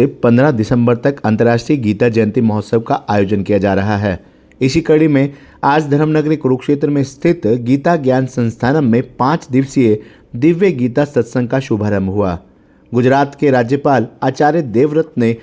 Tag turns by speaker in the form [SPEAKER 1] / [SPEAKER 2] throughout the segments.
[SPEAKER 1] 15 दिसंबर तक अंतर्राष्ट्रीय गीता जयंती महोत्सव का आयोजन किया जा रहा है। इसी कड़ी में आज धर्मनगरी कुरुक्षेत्र में स्थित गीता ज्ञान संस्थानम में 5 दिवसीय दिव्य गीता सत्संग का शुभारंभ हुआ। गुजरात के राज्यपाल आचार्य देवव्रत ने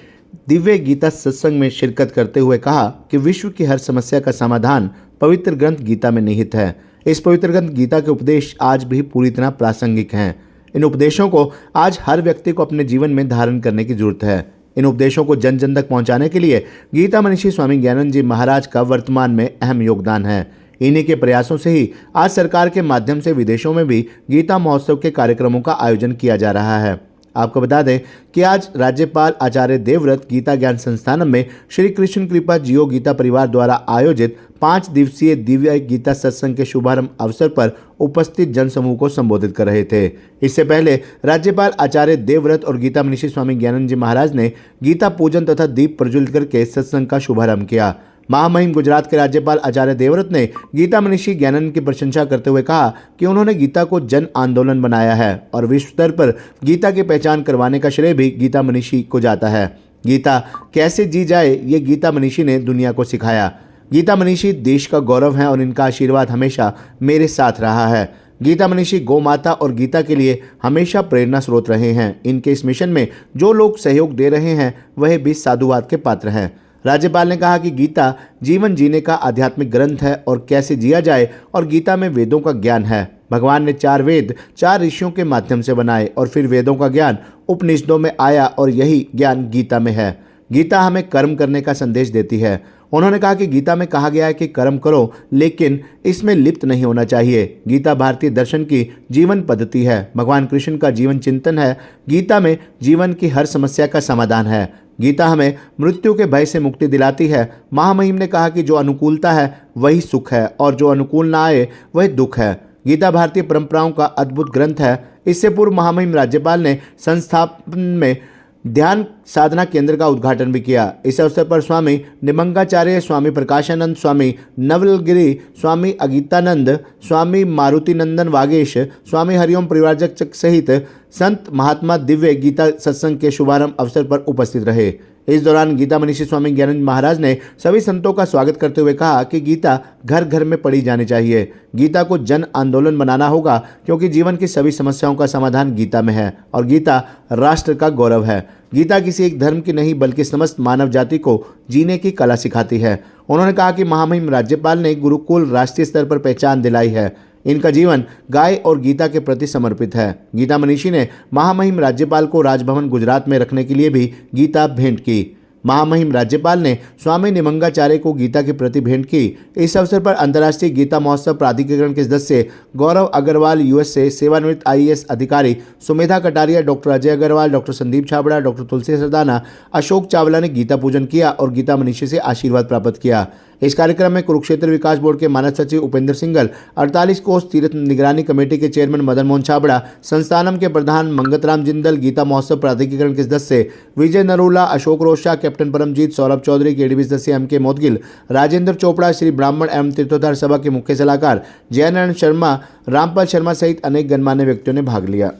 [SPEAKER 1] दिव्य गीता सत्संग में शिरकत करते हुए कहा कि विश्व की हर समस्या का समाधान पवित्र ग्रंथ गीता में निहित है। इस पवित्र ग्रंथ गीता के उपदेश आज भी पूरी तरह प्रासंगिक हैं। इन उपदेशों को आज हर व्यक्ति को अपने जीवन में धारण करने की जरूरत है। इन उपदेशों को जन जन तक पहुंचाने के लिए गीता मनीषी स्वामी ज्ञानंद जी महाराज का वर्तमान में अहम योगदान है। इन्हीं के प्रयासों से ही आज सरकार के माध्यम से विदेशों में भी गीता महोत्सव के कार्यक्रमों का आयोजन किया जा रहा है। आपको बता दें कि आज राज्यपाल आचार्य देवव्रत गीता ज्ञान संस्थानम में श्री कृष्ण कृपा जियो गीता परिवार द्वारा आयोजित 5 दिवसीय दिव्य गीता सत्संग के शुभारंभ अवसर पर उपस्थित जनसमूह को संबोधित कर रहे थे। इससे पहले राज्यपाल आचार्य देवव्रत और गीता मनीषी स्वामी ज्ञानंद जी महाराज ने गीता पूजन तथा दीप प्रज्वलित करके सत्संग का शुभारंभ किया। महामहिम गुजरात के राज्यपाल आचार्य देवव्रत ने गीता मनीषी ज्ञानंद की प्रशंसा करते हुए कहा कि उन्होंने गीता को जन आंदोलन बनाया है और विश्व स्तर पर गीता की पहचान करवाने का श्रेय भी गीता मनीषी को जाता है। गीता कैसे जी जाए ये गीता मनीषी ने दुनिया को सिखाया। गीता मनीषी देश का गौरव है और इनका आशीर्वाद हमेशा मेरे साथ रहा है। गीता मनीषी गौ माता और गीता के लिए हमेशा प्रेरणा स्रोत रहे हैं। इनके इस मिशन में जो लोग सहयोग दे रहे हैं वह भी साधुवाद के पात्र हैं। राज्यपाल ने कहा कि गीता जीवन जीने का आध्यात्मिक ग्रंथ है और कैसे जिया जाए और गीता में वेदों का ज्ञान है। भगवान ने 4 वेद 4 ऋषियों के माध्यम से बनाए और फिर वेदों का ज्ञान उपनिषदों में आया और यही ज्ञान गीता में है। गीता हमें कर्म करने का संदेश देती है। उन्होंने कहा कि गीता में कहा गया है कि कर्म करो लेकिन इसमें लिप्त नहीं होना चाहिए। गीता भारतीय दर्शन की जीवन पद्धति है। भगवान कृष्ण का जीवन चिंतन है। गीता में जीवन की हर समस्या का समाधान है। गीता हमें मृत्यु के भय से मुक्ति दिलाती है। महामहिम ने कहा कि जो अनुकूलता है वही सुख है और जो अनुकूल ना आए वह दुख है। गीता भारतीय परंपराओं का अद्भुत ग्रंथ है। इससे पूर्व महामहिम राज्यपाल ने संस्थापन में ध्यान साधना केंद्र का उद्घाटन भी किया। इस अवसर पर स्वामी निमंगाचार्य, स्वामी प्रकाशानंद, स्वामी नवलगिरी, स्वामी अगीतानंद, स्वामी मारुतिनंदन वागेश, स्वामी हरिओम परिवारजक सहित संत महात्मा दिव्य गीता सत्संग के शुभारंभ अवसर पर उपस्थित रहे। इस दौरान गीता मनीषी स्वामी ज्ञानंद महाराज ने सभी संतों का स्वागत करते हुए कहा कि गीता घर घर में पढ़ी जानी चाहिए। गीता को जन आंदोलन बनाना होगा क्योंकि जीवन की सभी समस्याओं का समाधान गीता में है और गीता राष्ट्र का गौरव है। गीता किसी एक धर्म की नहीं बल्कि समस्त मानव जाति को जीने की कला सिखाती है। उन्होंने कहा कि महामहिम राज्यपाल ने गुरुकुल राष्ट्रीय स्तर पर पहचान दिलाई है। इनका जीवन गाय और गीता के प्रति समर्पित है। गीता मनीषी ने महामहिम राज्यपाल को राजभवन गुजरात में रखने के लिए भी गीता भेंट की। महामहिम राज्यपाल ने स्वामी निमंगाचार्य को गीता के प्रति भेंट की। इस अवसर पर अंतर्राष्ट्रीय गीता महोत्सव प्राधिकरण के सदस्य गौरव अग्रवाल, यूएस से सेवानिवृत्त आईएएस अधिकारी Sumedha Kataria, doctor Ajay Agarwal, doctor Sandeep Chhabra, doctor Tulsi Sardana, Ashok Chawla ने गीता पूजन किया और गीता मनीषी से आशीर्वाद प्राप्त किया। इस कार्यक्रम में कुरुक्षेत्र विकास बोर्ड के मानद सचिव उपेंद्र सिंगल, 48 कोष तीर्थ निगरानी कमेटी के चेयरमैन मदन मोहन छाबड़ा, संस्थानम के प्रधान मंगतराम जिंदल, गीता महोत्सव प्राधिकरण के सदस्य विजय नरूला, अशोक रोशा, कैप्टन परमजीत, सौरभ चौधरी, केडीबी सदस्य एम.के. मोदगिल, राजेंद्र चोपड़ा, श्री ब्राह्मण एवं तीर्थोद्धार सभा के मुख्य सलाहकार जयनारायण शर्मा, रामपाल शर्मा सहित अनेक गणमान्य व्यक्तियों ने भाग लिया।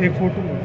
[SPEAKER 2] एक फोटो में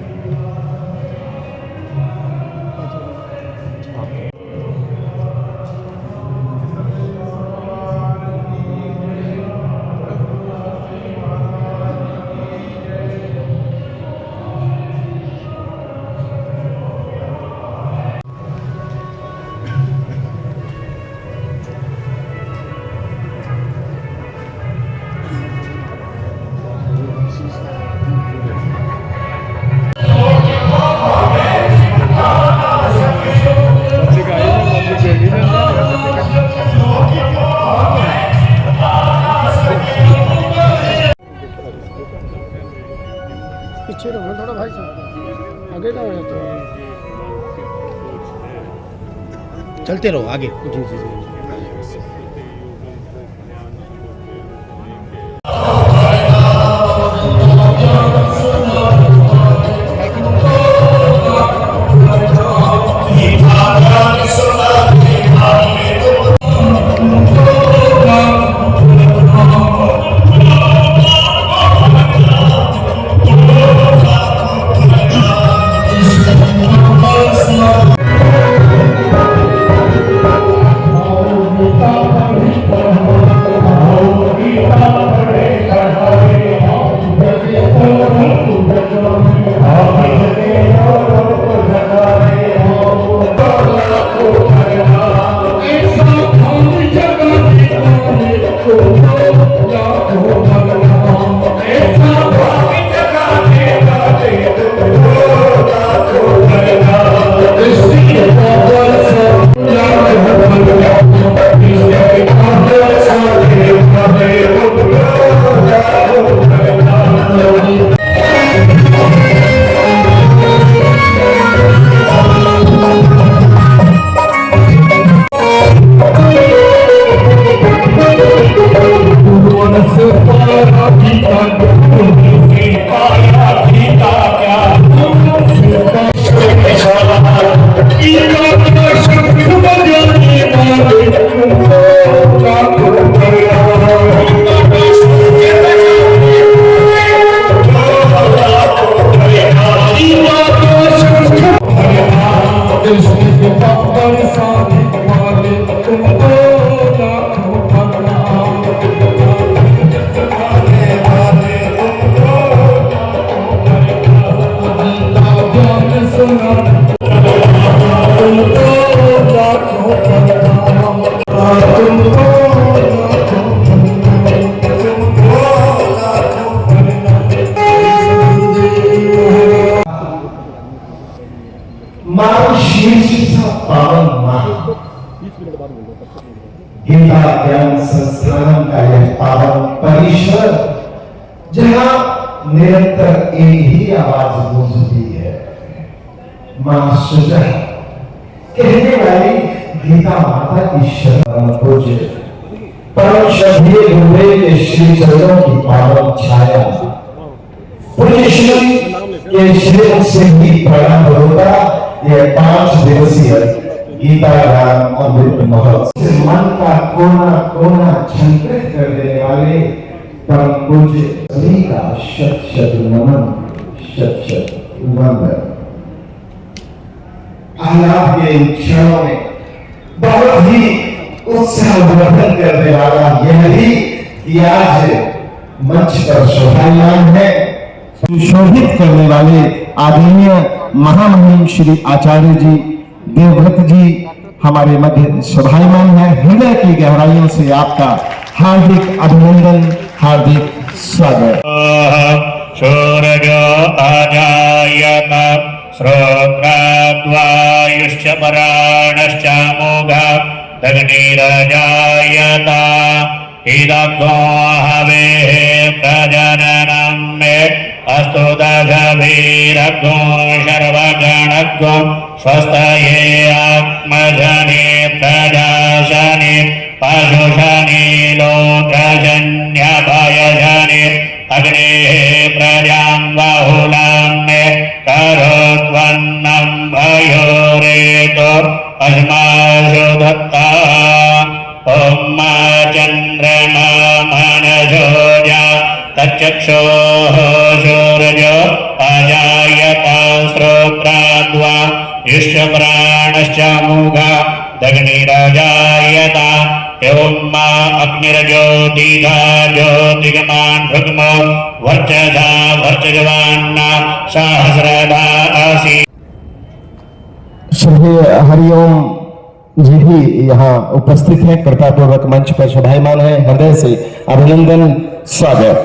[SPEAKER 2] पीछे रहो थोड़ा भाई साहब, आगे का हो जाता है।
[SPEAKER 3] चलते रहो आगे।
[SPEAKER 2] जी जी जी।
[SPEAKER 4] गीता ज्ञान संस्थान का यह पावन परिसर, जहां निरंतर एक ही आवाज गूंजती है, मां सुजा कहने वाली गीता माता की शरण पूज्य परम श्रद्धेय गुरुदेव के श्री चरणों की पावन छाया, पूज्य श्री के श्री से ही प्रणाम होता यह 5 दिवसीय गीता ज्ञान अमृत महोत्सव मन का कोना कोना छंकृत कर देने वाले परम पूज्य सभी का शत शत नमन, शत शत वंदन। आलाप के इन क्षणों में बहुत ही उत्साहवर्धन करने वाला यह भी कि आज मंच पर शोभायान है, सुशोभित करने वाले आदरणीय महामहिम श्री आचार्य जी देवव्रत जी हमारे मध्य सभायमान है। हृदय की गहराइयों से आपका हार्दिक अभिनंदन, हार्दिक स्वागत।
[SPEAKER 5] शौर्यो अजायत श्रोत्राद्वायुश्च पराणश्च मोघा दग्निरजायत इदग्गो हवेः प्रजननं मे अस्तु दशभिरग्गो शर्वगणग्गो स्वस्तये आत्मजने प्रजाशने पशुशने लोकजन्यभयजने अग्नेः प्रजां बहुलां मे करोत्वन्नं भयोरेतो अस्मासु दत्ता ॐ चन्द्रमा मनसोजा तच्चक्षुः सूर्यो अजा अग्निर्ज्योतिधा ज्योतिगमान् भृग्मो वर्चधा वर्चगवान्ना सहस्रधा आसी।
[SPEAKER 4] श्री हरिओम जी भी यहाँ उपस्थित हैं, कृपा पूर्वक मंच पर शोभायमान है। हृदय से अभिनंदन, स्वागत।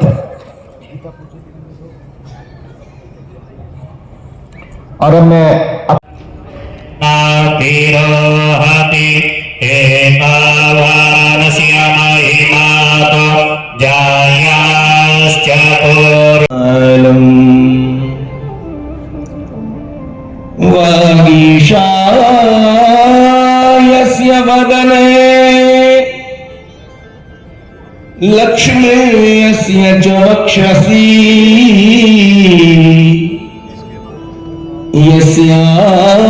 [SPEAKER 4] और अब मैं
[SPEAKER 5] तिरोहति एतावानस्य महिमातो जायाश्च
[SPEAKER 6] वागीशायस्य वदने लक्ष्मीयस्य च वक्षसि यस्यास्ते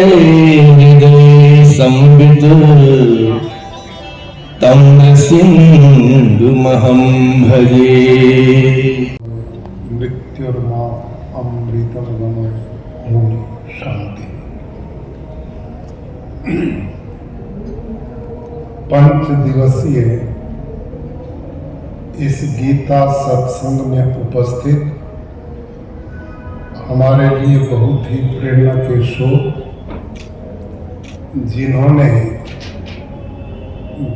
[SPEAKER 6] हृदये संवित् तं सिन्धुमहं भजे।
[SPEAKER 2] मृत्युर्मा अमृतम गमय ओम शांति। पंच दिवसीय इस गीता सत्संग में उपस्थित हमारे लिए बहुत ही प्रेरणा के स्रोत, जिन्होंने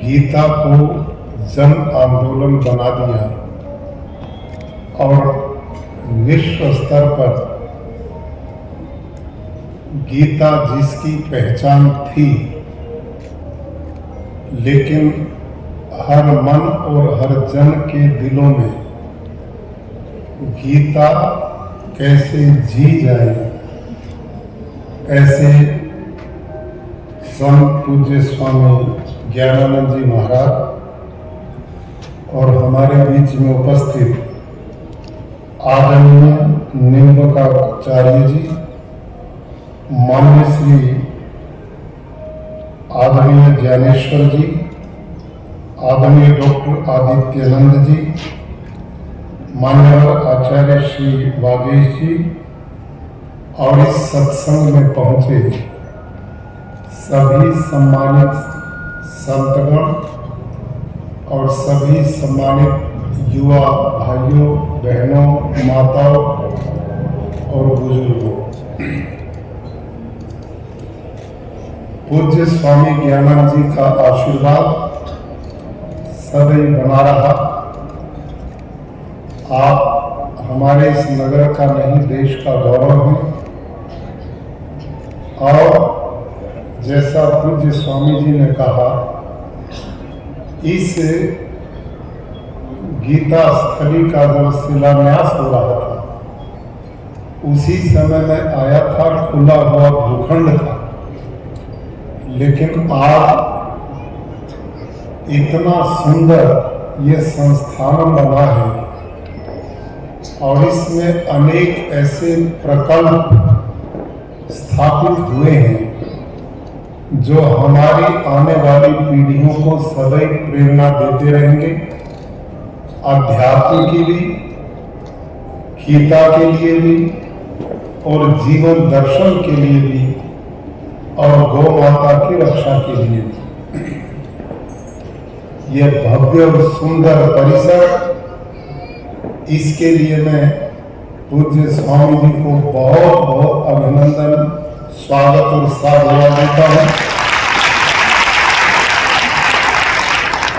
[SPEAKER 2] गीता को जन आंदोलन बना दिया और विश्व स्तर पर गीता जिसकी पहचान थी, लेकिन हर मन और हर जन के दिलों में गीता कैसे जी जाए, ऐसे संत पूज्य स्वामी ज्ञानानंद जी महाराज और हमारे बीच में उपस्थित आदरणीय निम्बकाचार्य जी, मान्य श्री आदरणीय ज्ञानेश्वर जी, आदरणीय डॉक्टर आदित्यानंद जी, मान्यवर आचार्य श्री वागेश जी और इस सत्संग में पहुंचे सभी सम्मानित संतगण और सभी सम्मानित युवा भाइयों, बहनों, माताओं और बुजुर्गों। पूज्य स्वामी ज्ञानानंद जी का आशीर्वाद सदैव बना रहा। आप हमारे इस नगर का नहीं, देश का गौरव हैं। और जैसा पूज्य स्वामी जी ने कहा, इस गीता स्थली का जब शिलान्यास हो रहा था, उसी समय में आया था, खुला हुआ भूखंड था। लेकिन आज इतना सुंदर ये संस्थान बना है और इसमें अनेक ऐसे प्रकल्प स्थापित हुए हैं जो हमारी आने वाली पीढ़ियों को सदैव प्रेरणा देते रहेंगे, अध्यात्म की भी, गीता के लिए भी और जीवन दर्शन के लिए भी और गौ माता की रक्षा के लिए भी। यह भव्य और सुंदर परिसर, इसके लिए मैं पूज्य स्वामी जी को बहुत बहुत अभिनंदन, स्वागत और साधुवाद देता हूँ।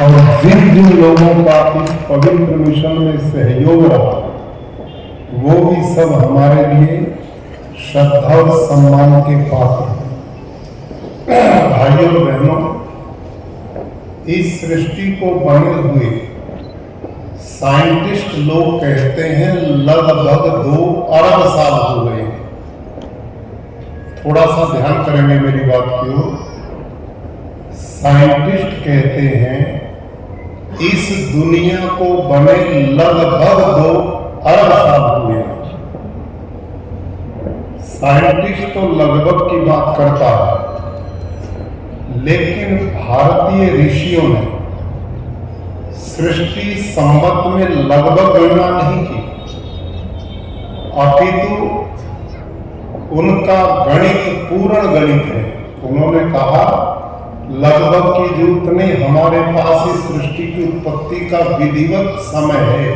[SPEAKER 2] और जिन जिन लोगों का इस पवित्र मिशन में सहयोग रहा, वो भी सब हमारे लिए श्रद्धा और सम्मान के पात्र हैं। भाइयों बहनों, इस सृष्टि को बने हुए साइंटिस्ट लोग कहते हैं लगभग 2 अरब साल हो गए हैं। थोड़ा सा ध्यान करेंगे मेरी बात की ओर। साइंटिस्ट कहते हैं इस दुनिया को बने लगभग 2 अरब साल हुए हैं। साइंटिस्ट तो लगभग की बात करता है, लेकिन भारतीय ऋषियों ने सृष्टि संवत में लगभग गणना नहीं की, अपितु उनका गणित पूर्ण गणित है। उन्होंने कहा लगभग की जो उतने हमारे पास इस सृष्टि की उत्पत्ति का विधिवत समय है,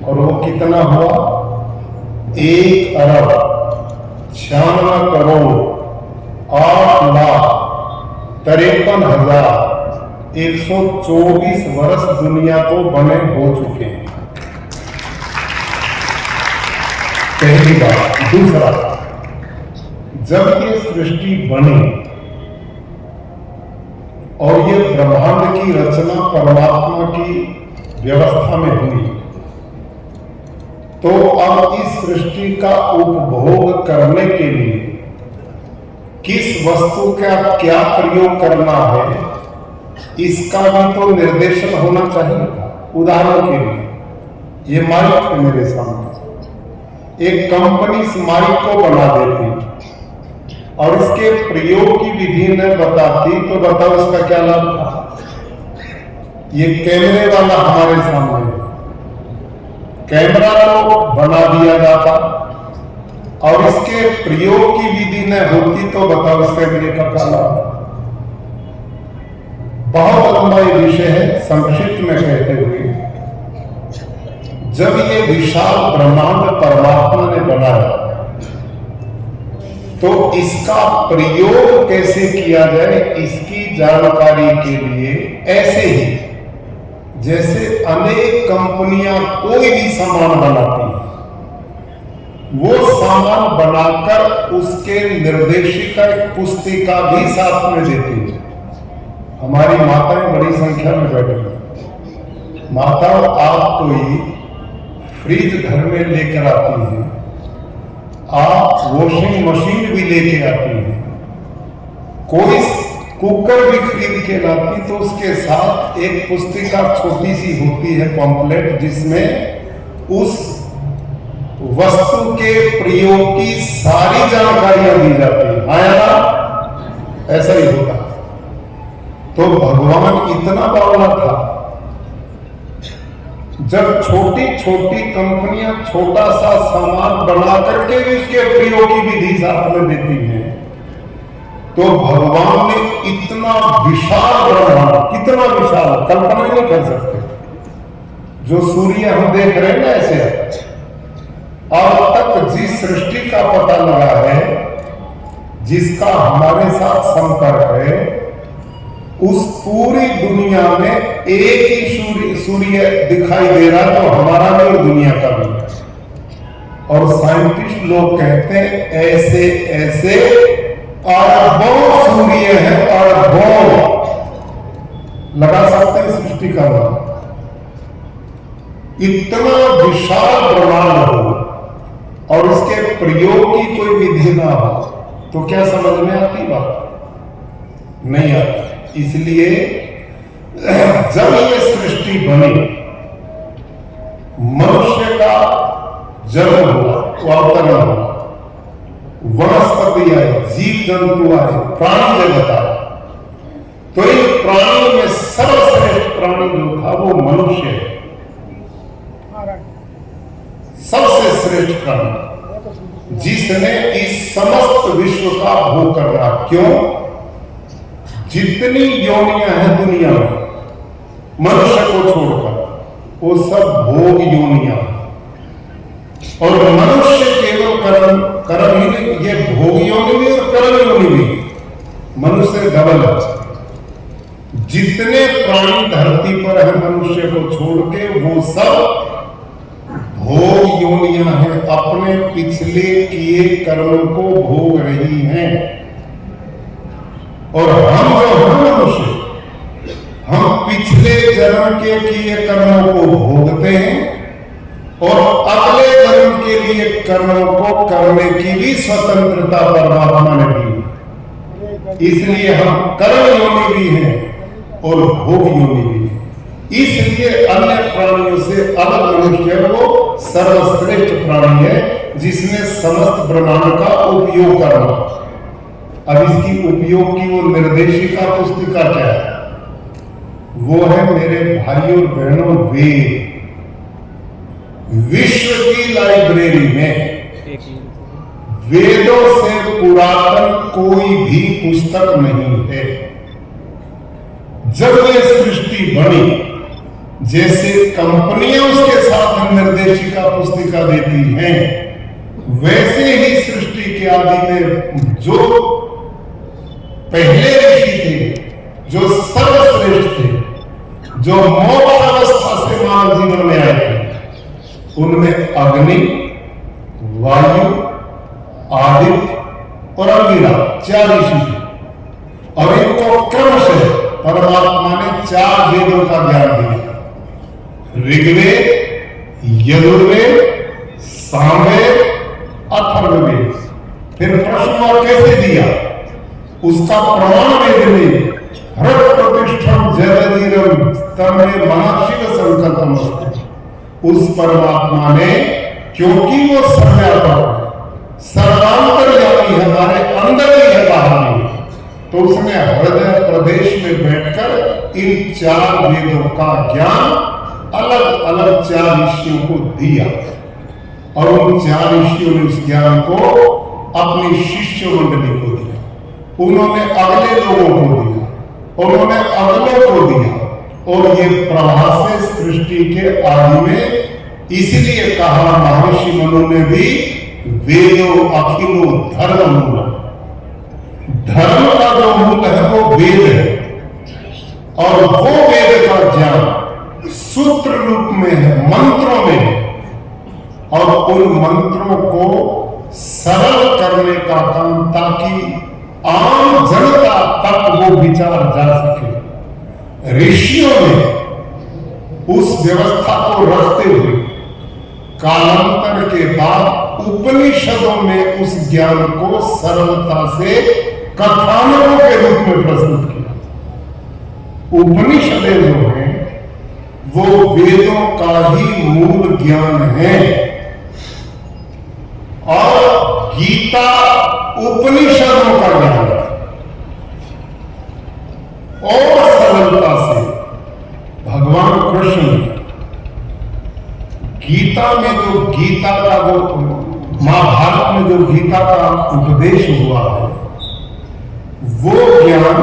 [SPEAKER 2] और वो कितना हुआ? 1,96,53,124 वर्ष दुनिया को बने हो चुके हैं। पहली बात। दूसरा, जब ये सृष्टि बनी और ये ब्रह्मांड की रचना परमात्मा की व्यवस्था में हुई, तो अब इस सृष्टि का उपभोग करने के लिए किस वस्तु का क्या प्रयोग करना है, इसका भी तो निर्देशन होना चाहिए। उदाहरण के लिए, ये माइक है मेरे सामने, एक कंपनी इस माइक को बना देती और इसके प्रयोग की विधि न बताती, तो बताओ इसका क्या लाभ था? ये कैमरे वाला हमारे सामने है, कैमरा तो बना दिया जाता और इसके प्रयोग की विधि न होती, तो बताओ इस कैमरे का क्या लाभ? बहुत लंबा ये विषय है, संक्षिप्त में कहते हुए, जब ये विशाल ब्रह्मांड परमात्मा ने बनाया, तो इसका प्रयोग कैसे किया जाए, इसकी जानकारी के लिए ऐसे ही जैसे अनेक कंपनियां कोई भी सामान बनाती हैं, वो सामान बनाकर उसके निर्देशिका एक पुस्तिका भी साथ में देती है। हमारी माताएं बड़ी संख्या में बैठी हैं। माताओं, आप कोई फ्रिज घर में लेकर आती हैं, आप वॉशिंग मशीन भी लेके आती हैं, कोई कुकर भी खरीद के लाती, तो उसके साथ एक पुस्तिका छोटी सी होती है, पम्पलेट, जिसमें उस वस्तु के प्रयोग की सारी जानकारियां दी जाती है। आया, ऐसा ही होता। तो भगवान इतना बावला था, जब छोटी छोटी कंपनियां छोटा सा सामान बना करके भी उसके प्रयोग की विधि साथ में देती हैं, तो भगवान ने इतना विशाल ब्रह्मांड, कितना विशाल, कल्पना नहीं कर सकते। जो सूर्य हम देख रहे हैं ना, ऐसे अब तक जिस सृष्टि का पता लगा है, जिसका हमारे साथ संपर्क है, उस पूरी दुनिया में एक ही सूर्य दिखाई दे रहा, तो हमारा भी और दुनिया का भी। और साइंटिस्ट लोग कहते हैं ऐसे ऐसे अरबों सूर्य है, अरबों लगा सकते हैं सृष्टि का नाम। इतना विशाल ब्रह्मांड हो और इसके प्रयोग की कोई विधि ना हो, तो क्या समझ में आती बात? नहीं आती। इसलिए जब ये सृष्टि बनी, मनुष्य का जन्म हुआ, अवतरण हुआ, वनस्पति आए, जीव जंतु आए, प्राणी जगत आए, तो इन प्राणियों में सर्वश्रेष्ठ प्राणी जो था वो मनुष्य है। सबसे श्रेष्ठ प्राणी, जिसने इस समस्त विश्व का भोग करना। क्यों? जितनी योनियां हैं दुनिया में, मनुष्य को छोड़कर, वो सब भोग योनियां। और मनुष्य केवल कर्म ही नहीं, ये भोग योनि भी और कर्म योनि भी, मनुष्य डबल है। जितने प्राणी धरती पर है मनुष्य को छोड़ के, वो सब भोग योनियां हैं, अपने पिछले किए कर्म को भोग रही हैं। और हम जो हैं मनुष्य, हम पिछले जन्म के किए कर्मों को भोगते हैं और अगले जन्म के लिए कर्मों को करने की भी स्वतंत्रता परमात्मा ने दी। इसलिए हम कर्म योनि भी हैं और भोग योनि भी हैं। इसलिए अन्य प्राणियों से अलग मनुष्य वो सर्वश्रेष्ठ प्राणी है, जिसने समस्त ब्रह्मांड का उपयोग करना। अब इसकी उपयोग की वो निर्देशिका पुस्तिका क्या है? वो है मेरे भाइयों बहनों, वेद। विश्व की लाइब्रेरी में वेदों से पुरातन कोई भी पुस्तक नहीं है। जब ये सृष्टि बनी, जैसे कंपनियां उसके साथ निर्देशिका पुस्तिका देती हैं, वैसे ही सृष्टि के आदि में जो पहले ऋषि थे, जो सर्वश्रेष्ठ थे, जो मोक्ष अवस्था से मानव जीवन में आए थे, उनमें अग्नि, वायु, आदित्य और अंगिरा 4 ऋषि थे। और इनको क्रमशः परमात्मा ने 4 वेदों का ज्ञान दिया, ऋग्वेद, यजुर्वेद, सामवेद, अथर्ववेद। फिर प्रश्न और कैसे दिया, उसका प्रमाण वेद में हृत प्रतिष्ठम जगदीरम तन्मे मना शिव संकल्पमस्तु। उस परमात्मा ने, क्योंकि वो सर्वव्यापक, सर्वांतर्यामी है, हमारे अंदर ही है, बाहर नहीं है, तो उसने हृदय प्रदेश में बैठकर इन 4 वेदों का ज्ञान अलग अलग 4 ऋषियों को दिया। और उन 4 ऋषियों ने उस ज्ञान को अपनी शिष्य मंडली को दिया, उन्होंने अगले लोगों को दिया, उन्होंने अगलों को दिया। और ये प्रवाह से सृष्टि के आदि में, इसलिए कहा महर्षि मनु ने भी, वेदो अखिलो धर्म मूल। धर्म का जो मूल है वो वेद है, और वो वेद का ज्ञान सूत्र रूप में है, मंत्रों में। और उन मंत्रों को सरल करने का काम, ताकि आम जनता तक वो विचार जा सके। ऋषियों ने उस व्यवस्था को रखते हुए कालांतर के बाद उपनिषदों में उस ज्ञान को सरलता से कथानकों के रूप में प्रस्तुत किया। उपनिषदें जो हैं वो वेदों का ही मूल ज्ञान है, और गीता उपनिषदों का ज्ञान है। और सरलता से भगवान कृष्ण गीता में, जो गीता का, जो महाभारत में जो गीता का उपदेश हुआ है, वो ज्ञान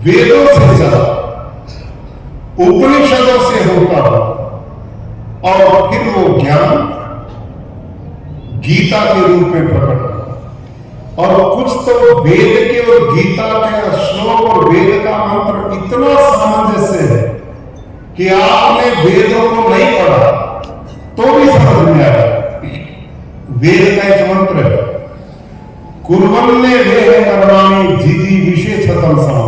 [SPEAKER 2] वेदों से चला, उपनिषदों से होता है, और फिर वो ज्ञान गीता के रूप में प्रकट हुआ। और कुछ तो वेद के और गीता के श्लोक और वेद का मंत्र इतना सामंजस्य है कि आपने वेदों को नहीं पढ़ा तो भी समझ में आया। वेद का एक मंत्र है, कुर्वन्ने वेह कर्माणि जिजी विशेषतम सम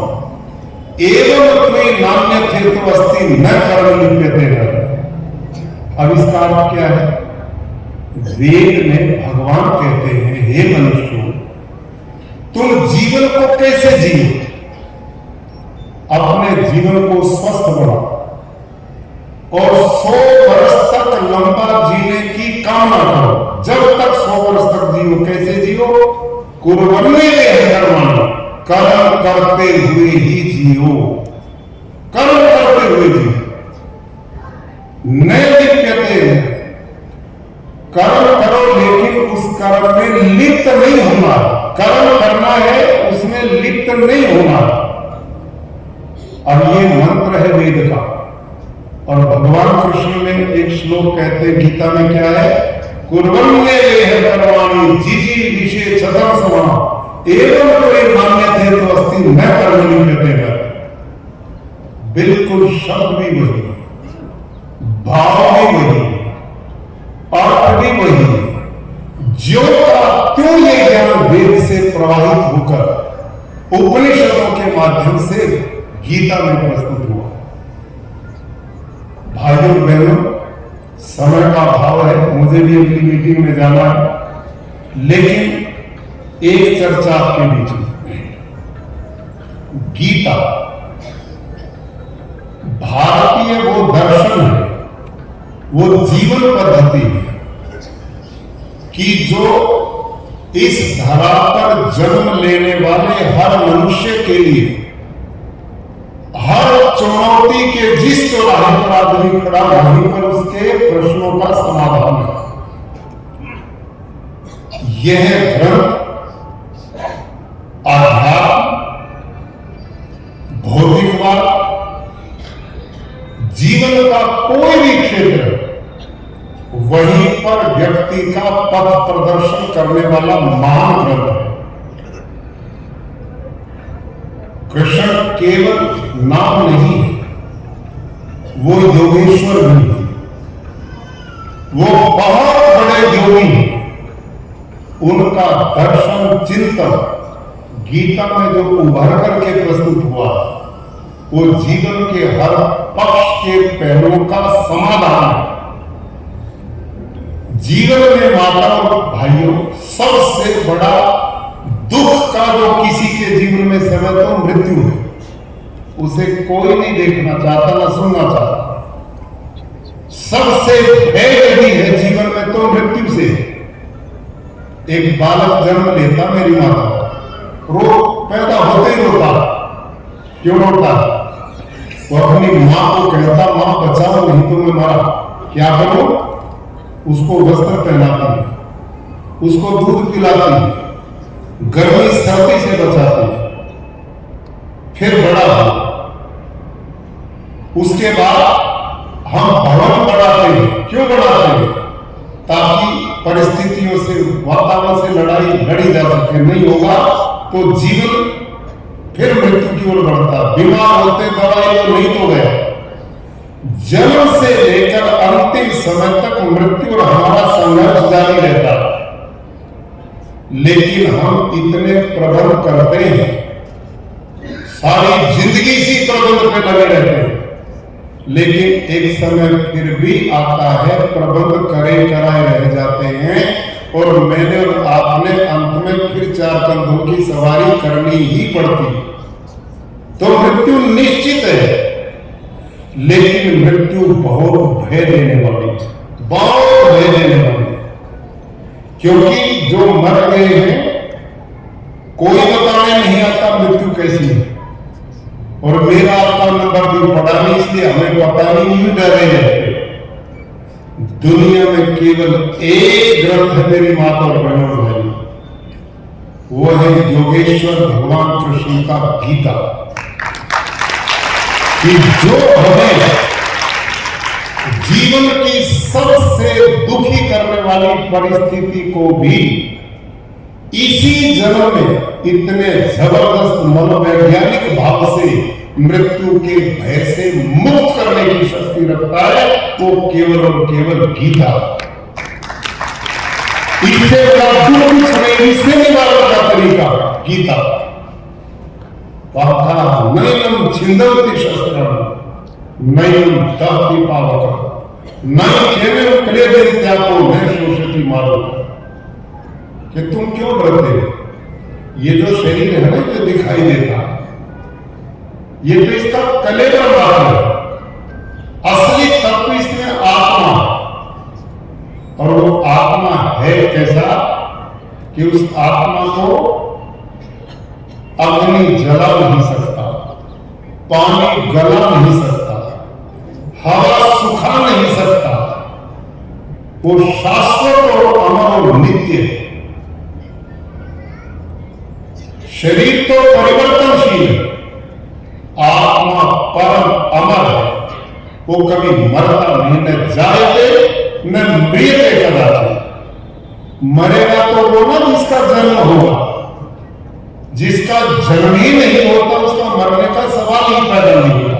[SPEAKER 2] एवं कोई नान्य तीर्थवस्ति न कर्म लिप्यते है। अब इसका अर्थ क्या है? वेद में भगवान कहते हैं, हे मनुष्यों, तुम जीवन को कैसे जियो, अपने जीवन को स्वस्थ बनाओ और 100 वर्ष तक लंबा जीने की कामना करो। जब तक 100 वर्ष तक जियो, कैसे जियो? कुर्वन्ने कर्माणि, कर्म करते हुए ही जियो, कर्म करते हुए जियो। न लिप्यते, कर्म करो लेकिन उस कर्म में लिप्त नहीं होना। कर्म करना है, उसमें लिप्त नहीं होना। अब ये मंत्र है वेद का। और भगवान कृष्ण ने एक श्लोक कहते हैं गीता में, क्या है? कुर्वन्ने वेह कर्माणि जिजी विशेषतम सम एवं कोई मान्यते तो अस्ति न कर्म लिप्यते। बिल्कुल शब्द भी वही, भाव भी वही, अर्थ भी वही, ज्यों का त्यों ये ज्ञान वेद से प्रवाहित होकर उपनिषदों के माध्यम से गीता में प्रस्तुत हुआ। भाइयों बहनों, समय का अभाव है, मुझे भी अपनी मीटिंग में जाना है, लेकिन एक चर्चा आपके बीच में। गीता भारतीय वो दर्शन है, वो जीवन पद्धति है कि जो इस धरा पर जन्म लेने वाले हर मनुष्य के लिए, हर चुनौती के जिस चौराहे पर आदमी खड़ा, वहीं पर उसके प्रश्नों का समाधान है। यह ग्रंथ आध्यात्म, भौतिकवाद, जीवन का कोई भी क्षेत्र वहीं पर व्यक्ति का पथ प्रदर्शन करने वाला महान ग्रंथ है। कृष्ण केवल नाम नहीं है, वो योगेश्वर भी है, वो बहुत बड़े योगी हैं। उनका दर्शन चिंतन गीता में जो उभर करके प्रस्तुत हुआ, वो जीवन के हर पक्ष के पहलुओं का समाधान है। जीवन में माता और भाइयों, सबसे बड़ा दुख का जो किसी के जीवन में समय तो मृत्यु है, उसे कोई नहीं देखना चाहता ना सुनना चाहता। सबसे भय यदि है जीवन में तो मृत्यु से। एक बालक जन्म लेता, मेरी माता पैदा होते ही रोता। क्यों रोता? वो अपनी मां को कहता, मां बचाओ नहीं तो मैं मारा। क्या करूं? उसको वस्त्र पहनाती, उसको दूध पिलाती, गर्मी सर्दी से बचाती, फिर बड़ा हुआ। उसके बाद हम भवन बढ़ाते हैं। क्यों बढ़ाते हैं? ताकि परिस्थितियों से, वातावरण से लड़ाई लड़ी जा सके। नहीं होगा तो जीवन फिर मृत्यु की ओर बढ़ता। बीमार होते, दवाई तो नहीं तो गया। जन्म से लेकर अंतिम समय तक मृत्यु और हमारा संघर्ष जारी रहता। लेकिन हम इतने प्रबंध करते हैं, सारी जिंदगी इसी प्रबंध पे लगे रहते हैं। लेकिन एक समय फिर भी आता है, प्रबंध करे कराए रह जाते हैं, और मैंने और आपने अंत में फिर चार कंधों की सवारी करनी ही पड़ती। तो मृत्यु निश्चित है, लेकिन मृत्यु बहुत भय देने वाली, बहुत भय देने वाली। क्योंकि जो मर गए हैं, कोई बताने नहीं आता मृत्यु कैसी है। और मेरा आपका नंबर भी पड़ा नहीं, इसलिए हमें पता नहीं, डरे रहते। दुनिया में केवल एक ग्रंथ है मेरी माता और बहनों भाई, वो है योगेश्वर भगवान कृष्ण का गीता। कि जो हमें जीवन की सबसे दुखी करने वाली परिस्थिति को भी इसी जन्म में इतने जबरदस्त मनोवैज्ञानिक भाव से मृत्यु के भय से मुक्त करने की शक्ति रखता है, वो केवल और केवल गीता। इससे बड़ा दुख कुछ नहीं, इससे निवारण का तरीका गीता। पाठा नैनम छिंदन्ति शस्त्रम नैनम दहति पावकः नैनम क्लेदरित्यापो न शोषति मारुतः। कि तुम क्यों डरते हो? ये जो शरीर है ना, जो दिखाई देता, ये तो इसका कलेवर बात है। असली तत्व इसमें आत्मा, और वो आत्मा है कैसा कि उस आत्मा को अग्नि जला नहीं सकता, पानी गला नहीं सकता, हवा सुखा नहीं सकता। वो शाश्वत और अमर और नित्य है। शरीर तो परिवर्तनशील है, आत्मा परम अमर है। वो कभी मरता नहीं, न जायते न मृत्यते कदाचित। मरेगा तो वो ना जिसका जन्म होगा, जिसका जन्म ही नहीं होता उसका मरने का सवाल ही पैदा नहीं होता।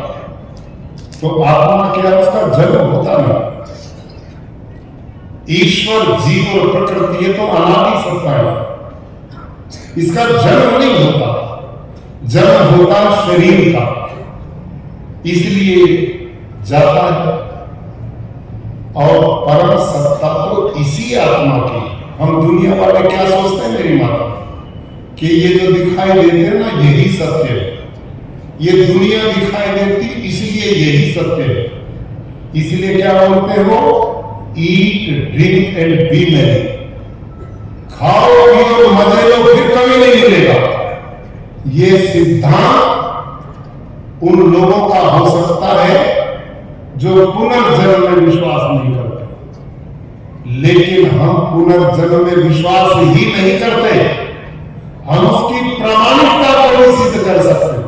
[SPEAKER 2] तो आत्मा क्या, उसका जन्म होता नहीं। ईश्वर, जीव और प्रकृति ये तो अनादि सत्ता है, इसका जन्म नहीं होता। जन्म होता शरीर का, इसलिए जाता है। और परम सत्ता तो इसी आत्मा की। हम दुनिया वाले क्या सोचते हैं मेरी माता, कि ये जो दिखाई देते हैं ना, यही सत्य है। ये दुनिया दिखाई देती इसलिए यही सत्य है। इसलिए क्या बोलते हो, eat drink and B Mary. खाओ पियो मजे लो, फिर कभी नहीं मिलेगा। ये सिद्धांत उन लोगों का हो सकता है जो पुनर्जन्म में विश्वास नहीं करते। लेकिन हम पुनर्जन्म में विश्वास ही नहीं करते, हम उसकी प्रामाणिकता को भी सिद्ध कर सकते हैं।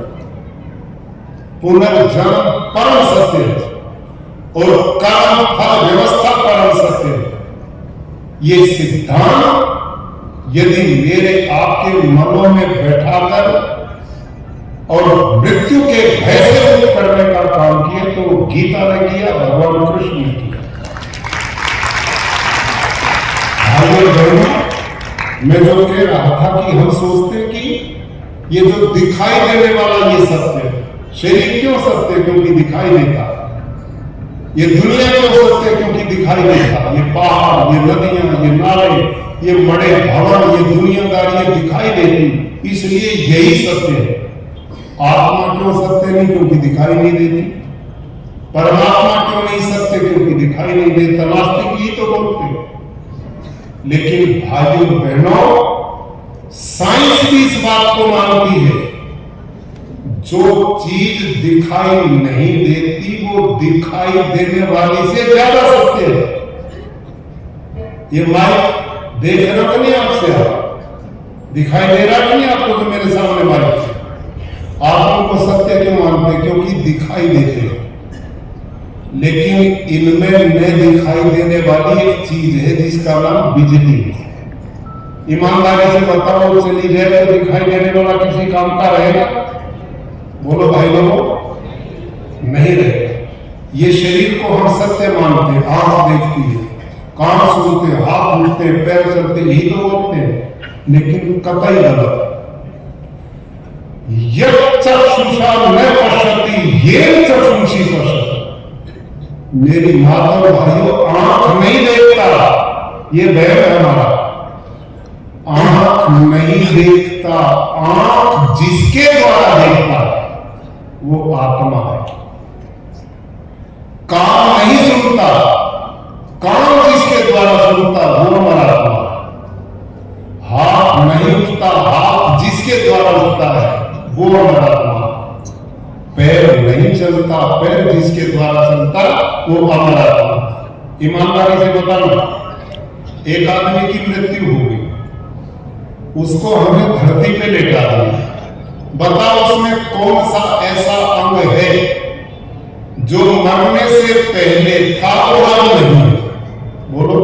[SPEAKER 2] पुनर्जन्म परम सत्य है। और कर्म फल व्यवस्था परम सत्य है। ये सिद्धांत यदि मेरे आपके मनों में बैठाकर और मृत्यु के भय से मुक्त करने का काम किया तो गीता ने किया, भगवान कृष्ण ने किया। भाइयों बहनों, मैं जो कह रहा था कि हम सोचते हैं कि ये जो दिखाई देने वाला ये सत्य है, शरीर क्यों सत्य है? क्योंकि दिखाई देता। ये दुनिया क्यों सत्य है? क्योंकि दिखाई देता। ये पहाड़, ये नदियां, ये नाले, ये बड़े भवन, ये दुनियादारी ये दिखाई देती, इसलिए यही सत्य है। आत्मा क्यों सत्य नहीं? क्योंकि दिखाई नहीं देती। परमात्मा क्यों नहीं सत्य? क्योंकि दिखाई नहीं देता। नास्तिक ही तो बोलते हैं। लेकिन भाइयों बहनों, साइंस भी इस बात को मानती है, जो चीज दिखाई नहीं देती वो दिखाई देने वाली से ज्यादा सत्य है। ये माइक देख रहे हो नहीं आपसे? दिखाई दे रहा कि नहीं आपको? तो मेरे सामने माइक से आप उनको सत्य क्यों मानते? क्योंकि दिखाई देते हैं। लेकिन इनमें न दिखाई देने वाली एक चीज है जिसका नाम बिजली है। ईमानदारी से बताओ, चली जाए तो दिखाई देने वाला किसी काम का रहेगा? बोलो भाई लोगों, नहीं रहेगा। ये शरीर को हम सत्य मानते हैं, आंख देखती है, कान सुनते, हाथ उठते, पैर चलते, यही तो बोलते हैं। लेकिन कतई गलत। चक्षुषा न पश्यति येन चक्षुषी पश्यति। मेरी माता भाइयों, आंख नहीं देखता, ये वहम है हमारा। आंख नहीं देखता, आंख जिसके द्वारा देखता वो आत्मा है। कान नहीं सुनता, कान जिसके द्वारा सुनता वो हमारा आत्मा है। हाथ नहीं उठता, हाथ जिसके द्वारा उठता है वो हमारा आत्मा है। पैर नहीं चलता, पैर जिसके द्वारा चलता वो हमारा आत्मा है। ईमानदारी से बताना, एक आदमी की मृत्यु हो गई, उसको हमने धरती पे लेटा दिया। बताओ उसमें कौन सा ऐसा अंग है जो मरने से पहले था और अब नहीं है? बोलो,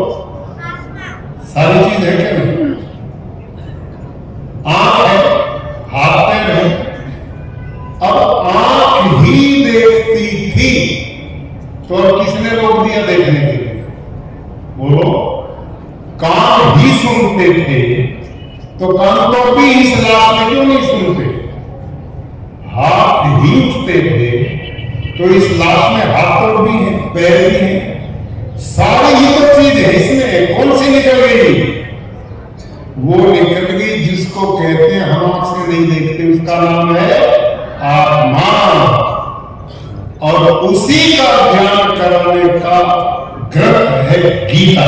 [SPEAKER 2] सारी चीज है क्या नहीं? आंख है, हाथ पैर है। अब आंख ही देखती थी तो किसने रोक दिया देखने के लिए? बोलो, कान ही सुनते थे तो कान तो भी इस लाश में क्यों नहीं सुनते? हाथ ही उठते थे तो इस लाश में हाथ तो भी है, पैर भी है, सारी ही तो चीज है। इसमें कौन सी निकल गई? वो निकल गई जिसको कहते हैं हम आंख से नहीं देखते, उसका नाम है आत्मा। और उसी का ध्यान कराने का ग्रंथ है गीता।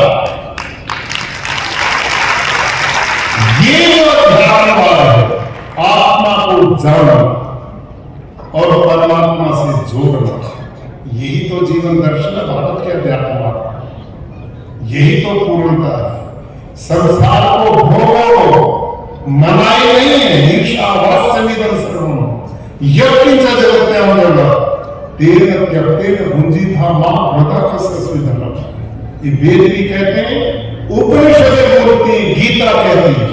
[SPEAKER 2] ये जो ध्यान वाला है, आत्मा को जानना और परमात्मा से जोड़ना, यही तो जीवन दर्शन है भारत के अध्यात्म का। यही तो पूर्णता है। संसार को भोगो, मनाई नहीं है। ईर्षावास्यमिदं सर्वम् यत्किंच जगत्याम तेन त्यक्तेन भुंजीथा मां वदकस्य धर्मम्। ये वेद भी कहते हैं, उपनिषद बोलती, गीता कहती है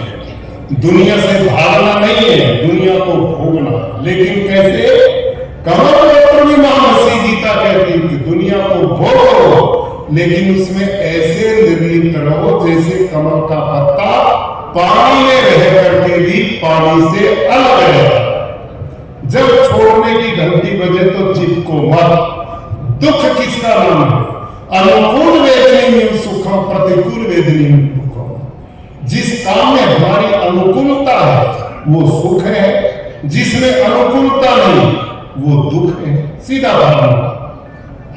[SPEAKER 2] दुनिया से भागना नहीं है, दुनिया को भोगना। लेकिन कैसे? कमल में महामसी गीता कहती है कि दुनिया को भोगो, लेकिन उसमें ऐसे निर्लिप्त रहो जैसे कमल का पत्ता पानी में रह करके भी पानी से अलग है। जब छोड़ने की घंटी बजे तो चिपको मत। दुख किसका नाम है? अनुकूल वेदनी में सुखम, प्रतिकूल वेदनी में दुखम। जिस काम में हमारी अनुकूलता है वो सुख है, जिसमें अनुकूलता नहीं वो दुख है। सीधा भावना।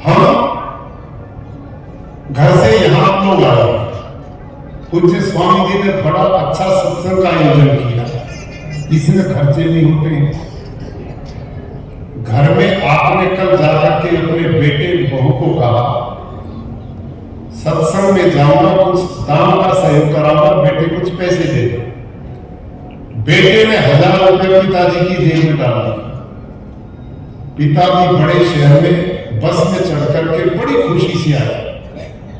[SPEAKER 2] हम घर से यहां लोग आए, पूज्य स्वामी जी ने बड़ा अच्छा सत्संग का आयोजन किया। इसमें खर्चे नहीं होते हैं। घर में आपने कल जाकर के अपने बेटे बहू को कहा सत्संग में जाऊंगा, कुछ दान का सहयोग कराऊंगा, बेटे कुछ पैसे दे दो। बेटे ने 1000 रुपए पिताजी की जेब में डाल दिया। पिताजी बड़े शहर में बस में चढ़ करके बड़ी खुशी से आया।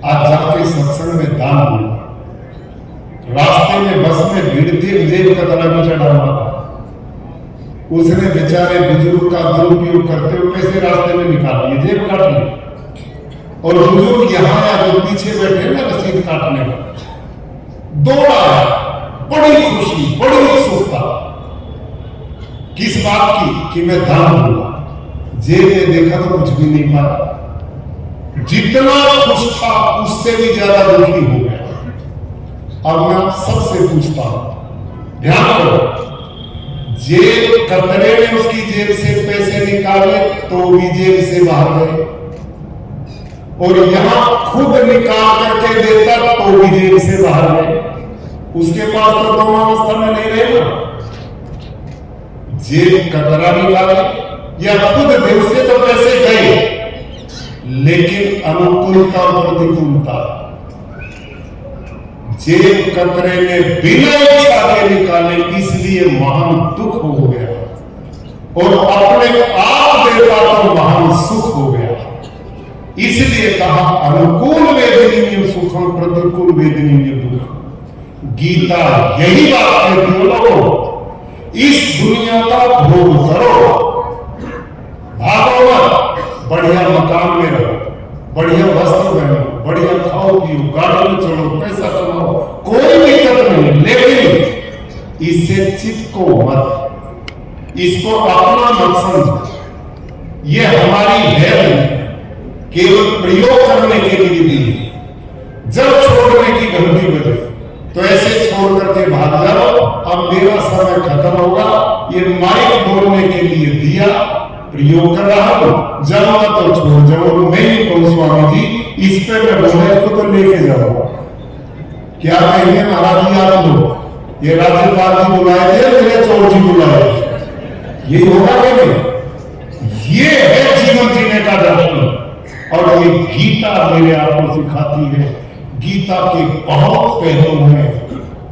[SPEAKER 2] आज जाके सत्संग में दान दूंगा। रास्ते में बस में भीड़ थी, जेब का तला भी चढ़ा हुआ था। उसने बेचारे बुजुर्ग का दुरुपयोग करते हुए पैसे रास्ते में निकाल लिए, जेब काट ली। और बुजुर्ग यहाँ या जो पीछे बैठे ना रसीद काटने का, दौड़ा, बड़ी खुशी, बड़ी उत्सुकता। किस बात की? कि मैं दान दूंगा। जेब में देखा तो कुछ भी नहीं पाया। जितना खुश था उससे भी ज्यादा दुखी हो गया। अब मैं आप सबसे पूछता हूं, ध्यान करो, जेब कतरे ने उसकी जेब से पैसे निकाले तो भी जेब से बाहर गए, और यहां खुद निकाल करके देता तो भी जेब से बाहर गए। उसके पास तो दोनों अवस्था में नहीं रहेगा। जेब कतरा निकाले या खुद दिल से तो पैसे गए, लेकिन अनुकूलता और प्रतिकूलता। जेब कतरे ने बिना इच्छा के निकाले, इसलिए महान दुख हो गया, और अपने आप देता तो महान सुख हो गया। इसलिए कहा अनुकूल वेदनीय सुखम, प्रतिकूल वेदनीय दुख। गीता यही बात कहती है, लोगों इस दुनिया का भोग करो, भागो मत, बढ़िया मकान में रहो, बढ़िया वस्त्र पहनो, बढ़िया खाओ पियो, गाड़ी में चढ़ो, पैसा कमाओ, कोई दिक्कत नहीं, लेकिन इससे चिपको मत, इसको अपना मत समझो। ये हमारी है केवल प्रयोग करने के लिए दी। जब छोड़ने की घंटी बजे तो ऐसे छोड़ करके भाग जाओ, अब मेरा समय खत्म होगा, ये माइक बोलने के लिए दिया, प्रयोग कर रहा हूं, जाऊंगा तो छोड़ जाओ। मैं ही कहूं स्वामी जी, इस पे मैं बोले तो लेके जाऊंगा। क्या कहेंगे महाराज जी, आप लोग ये राज्यपाल जी बुलाए थे, मेरे चोर जी बुलाए, यही होगा कि नहीं? ये है जीवन जीने का दर्शन, और ये गीता मेरे आपको सिखाती है। गीता के बहुत पहलू हैं,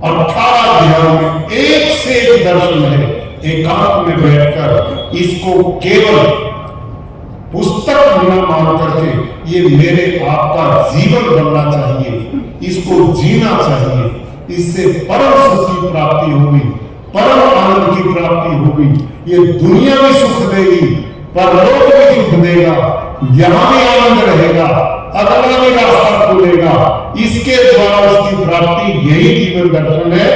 [SPEAKER 2] 18 अध्यायों में एक से एक दर्शन है। एकांत में बैठकर इसको केवल पुस्तक न मान करके ये मेरे आपका जीवन बनना चाहिए, इसको जीना चाहिए। इससे परम सुख की प्राप्ति होगी, परम आनंद की प्राप्ति होगी। ये दुनिया भी सुख देगी, परलोक भी सुख देगा, यहां भी आनंद रहेगा, अगला भी रास्ता खुलेगा। इसके द्वारा उसकी प्राप्ति यही जीवन दर्शन है।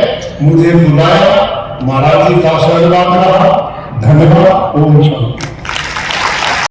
[SPEAKER 2] मुझे बुलाया, महाराज जी का आशीर्वाद रहा। धन्यवाद। ओम शांति।